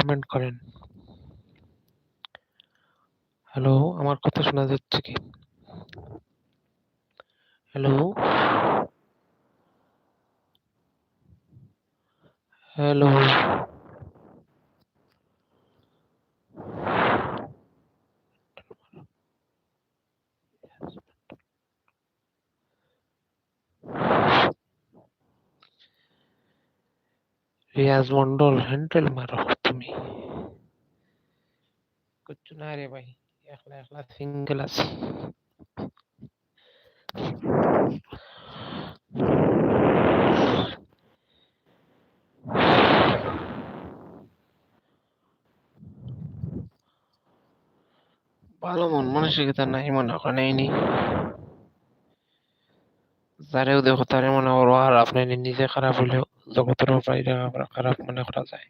Comment করেন। Hello, আমার কথা শোনা যাচ্ছে কি? Hello, hello. Riyaz Mondal handle মারো তুমি। কিচ্ছু না রে ভাই, একলা একলা সিঙ্গেল আছি। ভালো মন মানসিকতা নাই মনে করেন এই নেই। যারেও দেখো তারে মনে করো আর আপনি নিজে খারাপ হলেও জগতের বাইরে খারাপ মনে করা যায়।